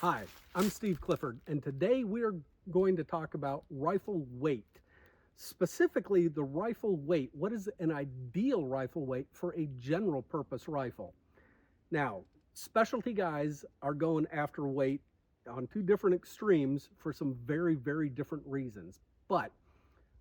Hi, I'm Steve Clifford, and today we're going to talk about rifle weight. Specifically, the rifle weight. What is an ideal rifle weight for a general purpose rifle? Now, specialty guys are going after weight on two different extremes for some very, very different reasons. But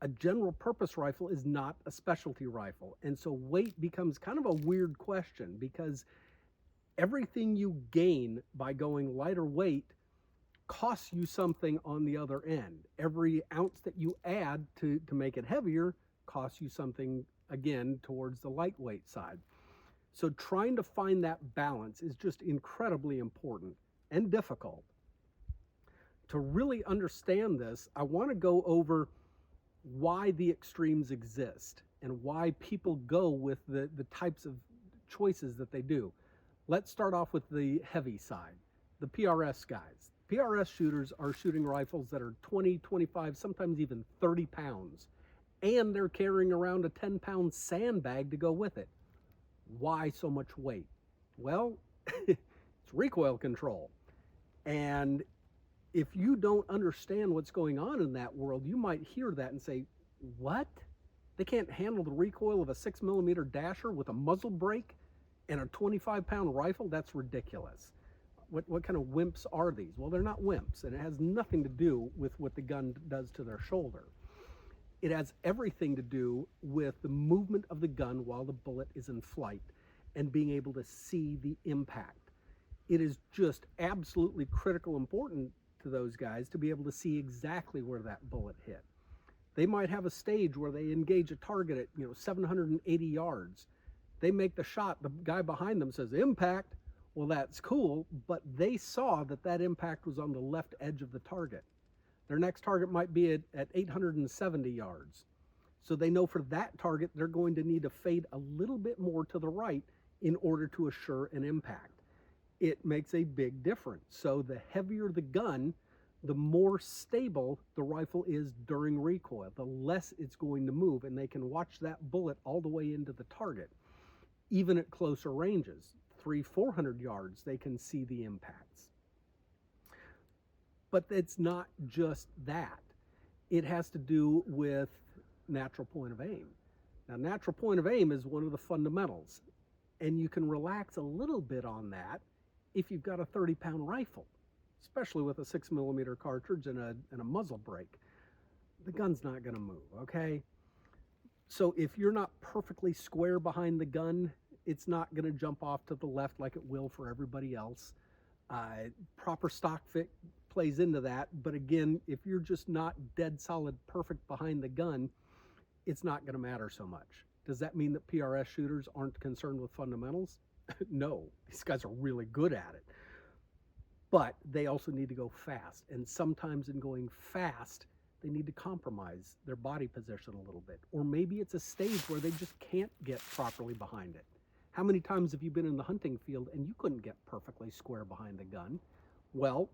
a general purpose rifle is not a specialty rifle. And so weight becomes kind of a weird question because everything you gain by going lighter weight costs you something on the other end. Every ounce that you add to make it heavier costs you something again towards the lightweight side. So trying to find that balance is just incredibly important and difficult. To really understand this, I want to go over why the extremes exist and why people go with the types of choices that they do. Let's start off with the heavy side, the PRS guys. PRS shooters are shooting rifles that are 20, 25, sometimes even 30 pounds, and they're carrying around a 10-pound sandbag to go with it. Why so much weight? Well, it's recoil control. And if you don't understand what's going on in that world, you might hear that and say, what? They can't handle the recoil of a 6mm dasher with a muzzle brake and a 25-pound rifle? That's ridiculous. What kind of wimps are these? Well, they're not wimps, and it has nothing to do with what the gun does to their shoulder. It has everything to do with the movement of the gun while the bullet is in flight and being able to see the impact. It is just absolutely critical important to those guys to be able to see exactly where that bullet hit. They might have a stage where they engage a target at 780 yards. They make the shot, the guy behind them says impact. Well, that's cool, but they saw that impact was on the left edge of the target. Their next target might be at 870 yards. So they know for that target, they're going to need to fade a little bit more to the right in order to assure an impact. It makes a big difference. So the heavier the gun, the more stable the rifle is during recoil, the less it's going to move, and they can watch that bullet all the way into the target. Even at closer ranges, 300-400 yards, they can see the impacts. But it's not just that. It has to do with natural point of aim. Now, natural point of aim is one of the fundamentals, and you can relax a little bit on that if you've got a 30-pound rifle, especially with a 6mm cartridge and a muzzle brake. The gun's not going to move, okay? So if you're not perfectly square behind the gun, it's not going to jump off to the left like it will for everybody else. Proper stock fit plays into that, but again, if you're just not dead solid perfect behind the gun, it's not going to matter so much. Does that mean that PRS shooters aren't concerned with fundamentals? No, these guys are really good at it. But they also need to go fast, and sometimes in going fast, they need to compromise their body position a little bit. Or maybe it's a stage where they just can't get properly behind it. How many times have you been in the hunting field and you couldn't get perfectly square behind the gun? Well,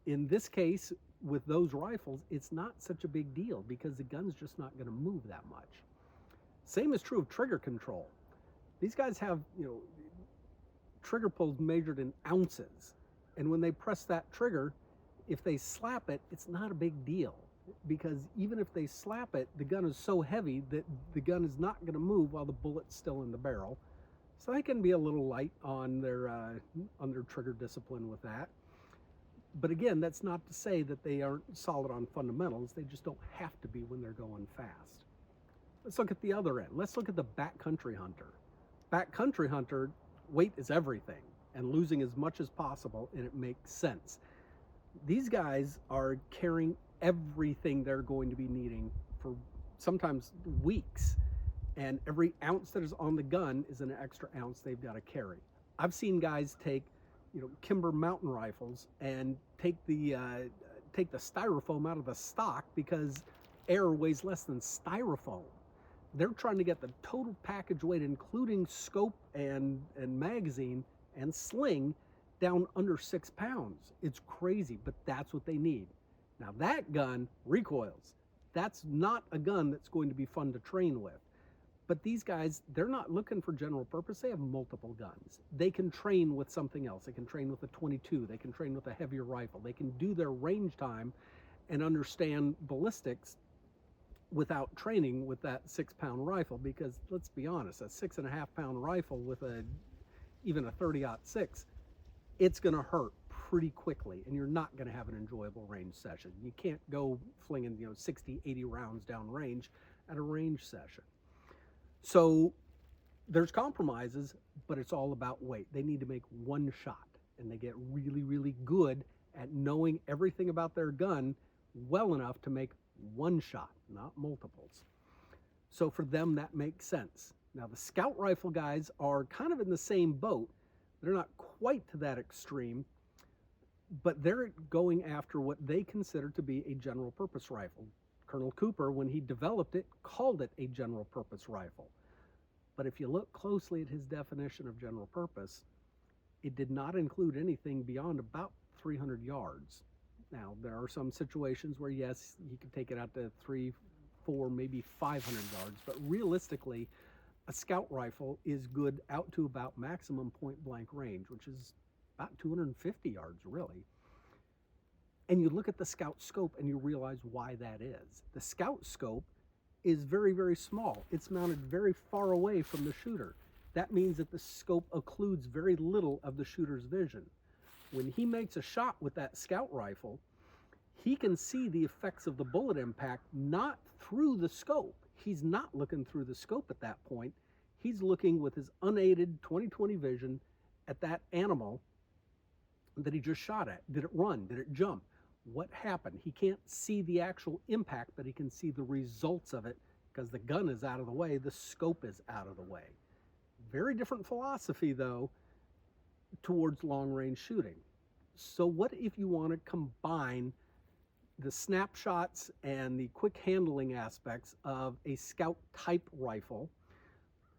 in this case, with those rifles, it's not such a big deal because the gun's just not going to move that much. Same is true of trigger control. These guys have, trigger pulls measured in ounces. And when they press that trigger, if they slap it, it's not a big deal. Because even if they slap it, the gun is so heavy that the gun is not going to move while the bullet's still in the barrel. So they can be a little light on their trigger discipline with that. But again, that's not to say that they aren't solid on fundamentals. They just don't have to be when they're going fast. Let's look at the other end. Let's look at the backcountry hunter. Backcountry hunter, weight is everything, and losing as much as possible, and it makes sense. These guys are carrying everything they're going to be needing for sometimes weeks, and every ounce that is on the gun is an extra ounce they've got to carry. I've seen guys take Kimber mountain rifles and take the styrofoam out of the stock because air weighs less than styrofoam. They're trying to get the total package weight, including scope and magazine and sling, down under 6 pounds. It's crazy, but that's what they need. Now that gun recoils. That's not a gun that's going to be fun to train with. But these guys, they're not looking for general purpose. They have multiple guns. They can train with something else. They can train with a 22. They can train with a heavier rifle. They can do their range time and understand ballistics without training with that 6-pound rifle, because let's be honest, a 6.5-pound rifle with even a 30-06, it's going to hurt pretty quickly, and you're not going to have an enjoyable range session. You can't go flinging 60, 80 rounds down range at a range session. So there's compromises, but it's all about weight. They need to make one shot, and they get really, really good at knowing everything about their gun well enough to make one shot, not multiples. So for them, that makes sense. Now, the scout rifle guys are kind of in the same boat. They're not quite to that extreme, but they're going after what they consider to be a general purpose rifle. Colonel Cooper, when he developed it, called it a general purpose rifle. But if you look closely at his definition of general purpose, it did not include anything beyond about 300 yards. Now, there are some situations where, yes, you can take it out to 300, 400, maybe 500 yards, but realistically, a scout rifle is good out to about maximum point blank range, which is about 250 yards, really. And you look at the scout scope and you realize why that is. The scout scope is very, very small. It's mounted very far away from the shooter. That means that the scope occludes very little of the shooter's vision. When he makes a shot with that scout rifle, he can see the effects of the bullet impact not through the scope. He's not looking through the scope at that point. He's looking with his unaided 20/20 vision at that animal that he just shot at. Did it run? Did it jump? What happened? He can't see the actual impact, but he can see the results of it because the gun is out of the way, the scope is out of the way. Very different philosophy, though, towards long-range shooting. So what if you want to combine the snapshots and the quick handling aspects of a scout type rifle,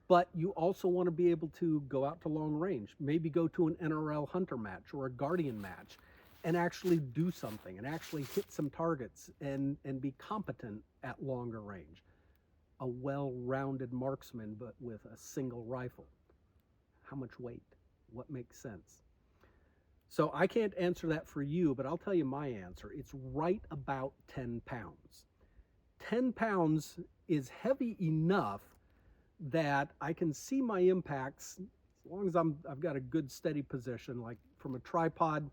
but you also want to be able to go out to long range, maybe go to an NRL hunter match or a guardian match and actually do something and actually hit some targets and be competent at longer range? A well-rounded marksman, but with a single rifle. How much weight? What makes sense? So I can't answer that for you, but I'll tell you my answer. It's right about 10 pounds. 10 pounds is heavy enough that I can see my impacts as long as I've got a good steady position. Like from a tripod,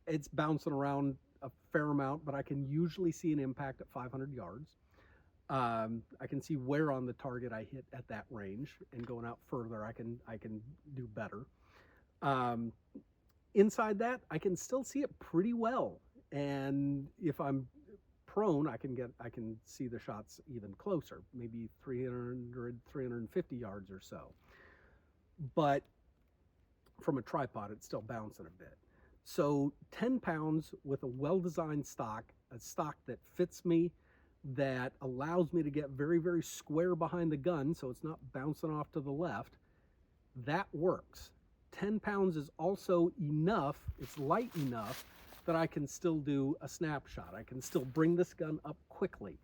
it's bouncing around a fair amount, but I can usually see an impact at 500 yards. I can see where on the target I hit at that range, and going out further, I can do better. Inside that, I can still see it pretty well, and if I'm prone, I can see the shots even closer, maybe 300, 350 yards or so. But from a tripod, it's still bouncing a bit. So 10 pounds with a well-designed stock, a stock that fits me, that allows me to get very, very square behind the gun so it's not bouncing off to the left, that works. 10 pounds is also enough, it's light enough, that I can still do a snapshot. I can still bring this gun up quickly,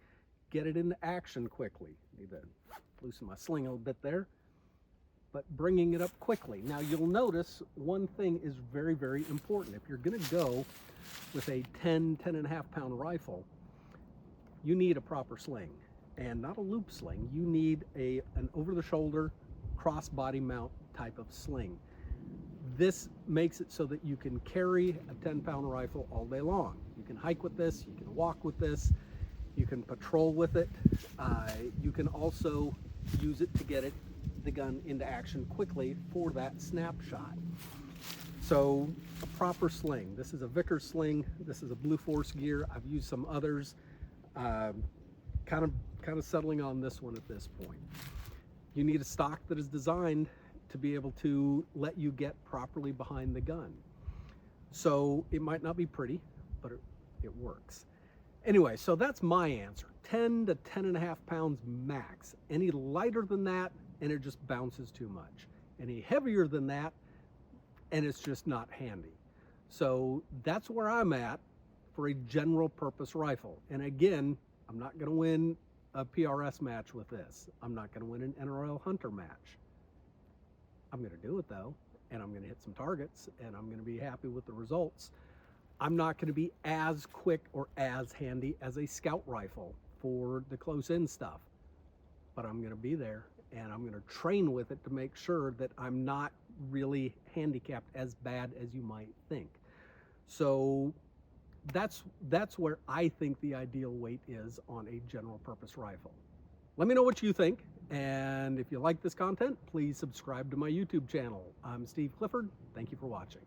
get it into action quickly. Need to loosen my sling a little bit there, but bringing it up quickly. Now you'll notice one thing is very, very important. If you're gonna go with a 10.5 pound rifle, you need a proper sling, and not a loop sling. You need an over-the-shoulder crossbody mount type of sling. This makes it so that you can carry a 10-pound rifle all day long. You can hike with this, you can walk with this, you can patrol with it. You can also use it to get the gun into action quickly for that snapshot. So a proper sling. This is a Vickers sling. This is a Blue Force gear. I've used some others. Kind of settling on this one at this point. You need a stock that is designed to be able to let you get properly behind the gun. So it might not be pretty, but it works. Anyway, so that's my answer. 10 to 10.5 pounds max. Any lighter than that, and it just bounces too much. Any heavier than that, and it's just not handy. So that's where I'm at for a general purpose rifle. And again, I'm not going to win a PRS match with this. I'm not going to win an NRL Hunter match. I'm going to do it though, and I'm going to hit some targets, and I'm going to be happy with the results. I'm not going to be as quick or as handy as a scout rifle for the close-in stuff, but I'm going to be there, and I'm going to train with it to make sure that I'm not really handicapped as bad as you might think. So that's where I think the ideal weight is on a general purpose rifle. Let me know what you think, and if you like this content, please subscribe to my YouTube channel. I'm Steve Clifford. Thank you for watching.